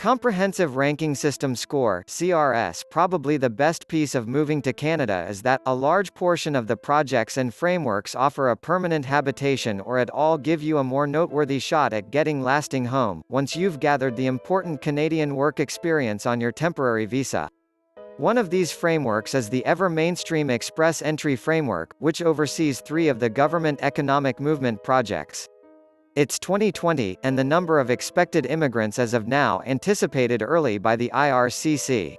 Comprehensive Ranking System Score (CRS). Probably the best piece of moving to Canada is that, a large portion of the projects and frameworks offer a permanent habitation or at all give you a more noteworthy shot at getting lasting home, once you've gathered the important Canadian work experience on your temporary visa. One of these frameworks is the ever-mainstream Express Entry Framework, which oversees 3 of the government economic movement projects. It's 2020, and the number of expected immigrants as of now anticipated early by the IRCC.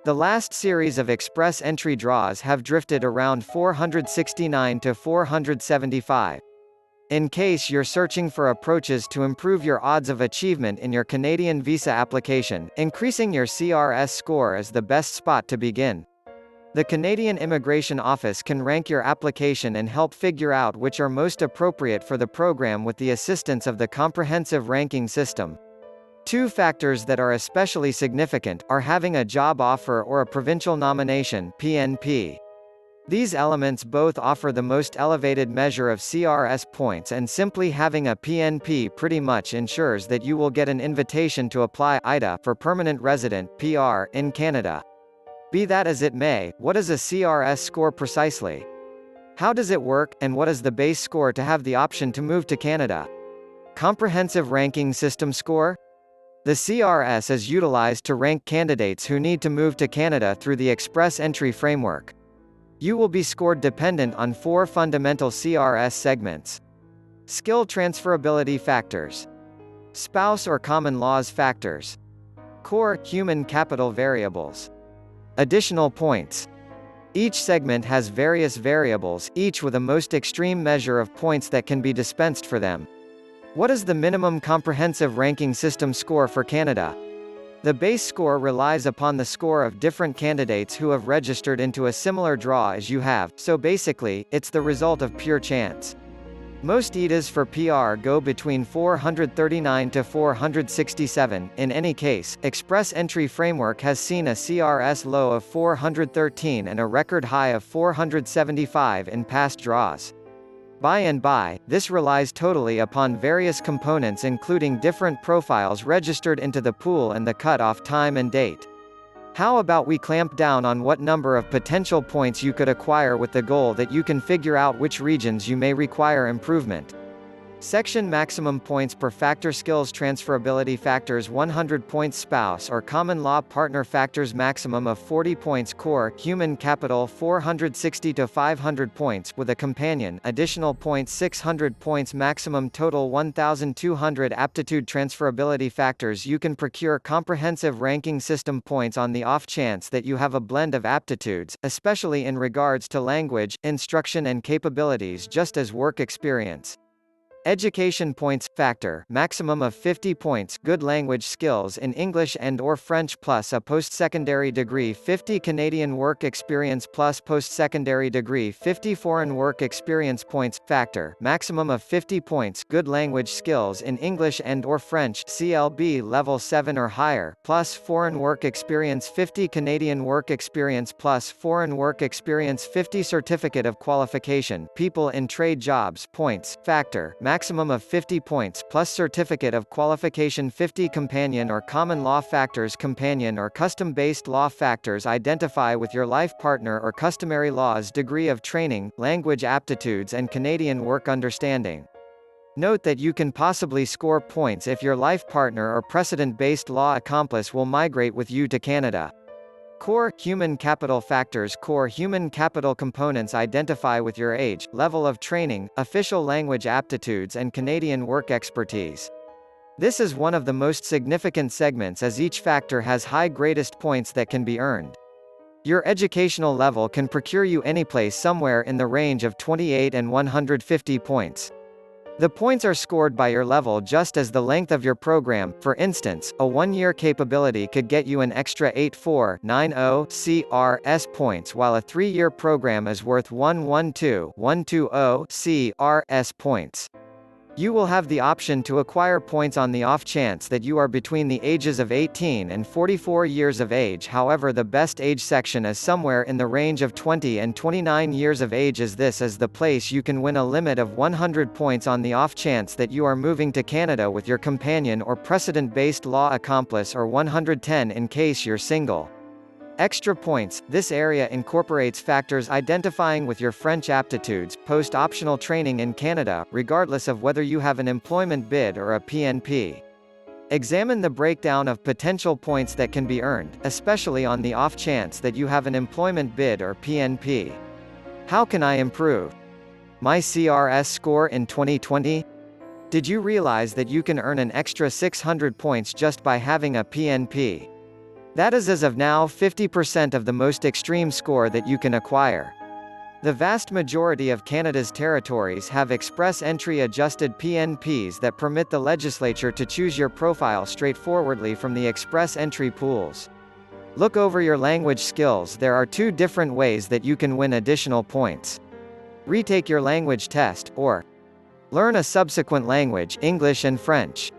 The last series of express entry draws have drifted around 469 to 475. In case you're searching for approaches to improve your odds of achievement in your Canadian visa application, increasing your CRS score is the best spot to begin. The Canadian Immigration Office can rank your application and help figure out which are most appropriate for the program with the assistance of the comprehensive ranking system. 2 factors that are especially significant are having a job offer or a provincial nomination (PNP). These elements both offer the most elevated measure of CRS points, and simply having a PNP pretty much ensures that you will get an invitation to apply (IDA) for permanent resident (PR) in Canada. Be that as it may, what is a CRS score precisely? How does it work, and what is the base score to have the option to move to Canada? Comprehensive Ranking System Score? The CRS is utilized to rank candidates who need to move to Canada through the Express Entry Framework. You will be scored dependent on 4 fundamental CRS segments. Skill transferability factors. Spouse or common laws factors. Core human capital variables. Additional points. Each segment has various variables, each with a most extreme measure of points that can be dispensed for them. What is the minimum comprehensive ranking system score for Canada? The base score relies upon the score of different candidates who have registered into a similar draw as you have, so basically, it's the result of pure chance. Most IDAs for PR go between 439 to 467. In any case, Express Entry Framework has seen a CRS low of 413 and a record high of 475 in past draws. By, this relies totally upon various components including different profiles registered into the pool and the cut-off time and date. How about we clamp down on what number of potential points you could acquire with the goal that you can figure out which regions you may require improvement. Section maximum points per factor. Skills transferability factors 100 points. Spouse or common law partner factors maximum of 40 points. Core human capital 460 to 500 points with a companion additional points 600 points maximum total 1200. Aptitude transferability factors. You can procure comprehensive ranking system points on the off chance that you have a blend of aptitudes, especially in regards to language, instruction and capabilities just as work experience. Education points factor maximum of 50 points. Good language skills in English and or French plus a post-secondary degree 50. Canadian work experience plus post-secondary degree 50. Foreign work experience points factor maximum of 50 points. Good language skills in English and or French CLB level 7 or higher plus foreign work experience 50. Canadian work experience plus foreign work experience 50. Certificate of qualification people in trade jobs points factor maximum of 50 points plus certificate of qualification 50. Companion or common law factors. Companion or custom-based law factors identify with your life partner or customary laws. Degree of training, language aptitudes and Canadian work understanding. Note that you can possibly score points if your life partner or precedent-based law accomplice will migrate with you to Canada. Core human capital factors. Core human capital components identify with your age, level of training, official language aptitudes and Canadian work expertise. This is one of the most significant segments as each factor has high greatest points that can be earned. Your educational level can procure you anyplace somewhere in the range of 28 and 150 points. The points are scored by your level just as the length of your program. For instance, a 1-year capability could get you an extra 8490 CRS points while a 3-year program is worth 112 CRS points. You will have the option to acquire points on the off chance that you are between the ages of 18 and 44 years of age. However, the best age section is somewhere in the range of 20 and 29 years of age, as this is the place you can win a limit of 100 points on the off chance that you are moving to Canada with your companion or precedent-based law accomplice, or 110 in case you're single. Extra points. This area incorporates factors identifying with your French aptitudes, post-optional training in Canada, regardless of whether you have an employment bid or a PNP. Examine the breakdown of potential points that can be earned, especially on the off chance that you have an employment bid or PNP. How can I improve my CRS score in 2020? Did you realize that you can earn an extra 600 points just by having a PNP? That is, as of now, 50% of the most extreme score that you can acquire. The vast majority of Canada's territories have express entry adjusted PNPs that permit the legislature to choose your profile straightforwardly from the express entry pools. Look over your language skills. There are two different ways that you can win additional points. Retake your language test, or learn a subsequent language, English and French.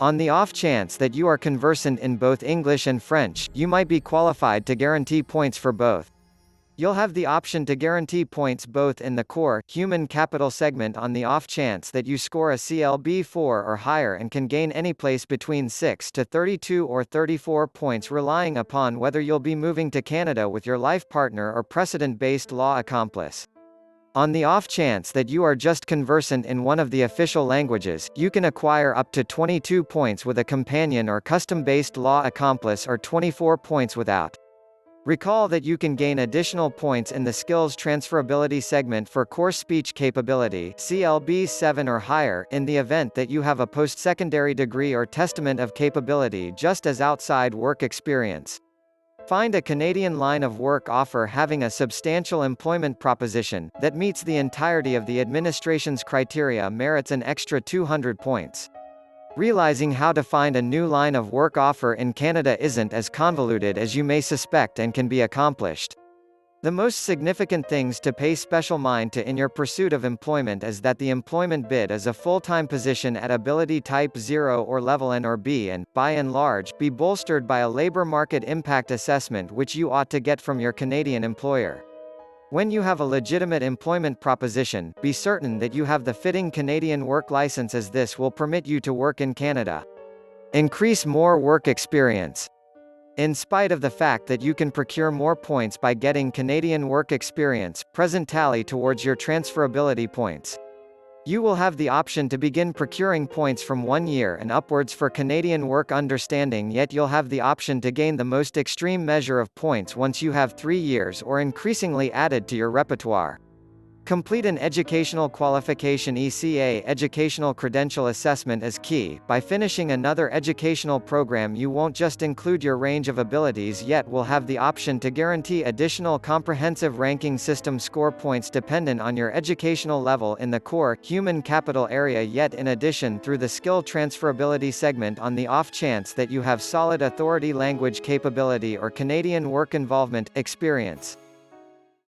On the off chance that you are conversant in both English and French, you might be qualified to guarantee points for both. You'll have the option to guarantee points both in the core, human capital segment on the off chance that you score a CLB 4 or higher and can gain any place between 6 to 32 or 34 points, relying upon whether you'll be moving to Canada with your life partner or precedent-based law accomplice. On the off chance that you are just conversant in one of the official languages, you can acquire up to 22 points with a companion or custom-based law accomplice, or 24 points without. Recall that you can gain additional points in the skills transferability segment for core speech capability, CLB 7 or higher, in the event that you have a post-secondary degree or testament of capability just as outside work experience. Find a Canadian line of work offer having a substantial employment proposition that meets the entirety of the administration's criteria merits an extra 200 points. Realizing how to find a new line of work offer in Canada isn't as convoluted as you may suspect and can be accomplished. The most significant things to pay special mind to in your pursuit of employment is that the employment bid is a full-time position at ability type 0 or level N or B and, by and large, be bolstered by a labor market impact assessment which you ought to get from your Canadian employer. When you have a legitimate employment proposition, be certain that you have the fitting Canadian work license, as this will permit you to work in Canada. Increase more work experience. In spite of the fact that you can procure more points by getting Canadian work experience, present tally towards your transferability points. You will have the option to begin procuring points from 1 year and upwards for Canadian work understanding, yet you'll have the option to gain the most extreme measure of points once you have 3 years or increasingly added to your repertoire. Complete an educational qualification (ECA) educational credential assessment is key. By finishing another educational program, you won't just include your range of abilities, yet will have the option to guarantee additional comprehensive ranking system score points dependent on your educational level in the core, human capital area, yet in addition through the skill transferability segment on the off chance that you have solid authority language capability or Canadian work involvement experience.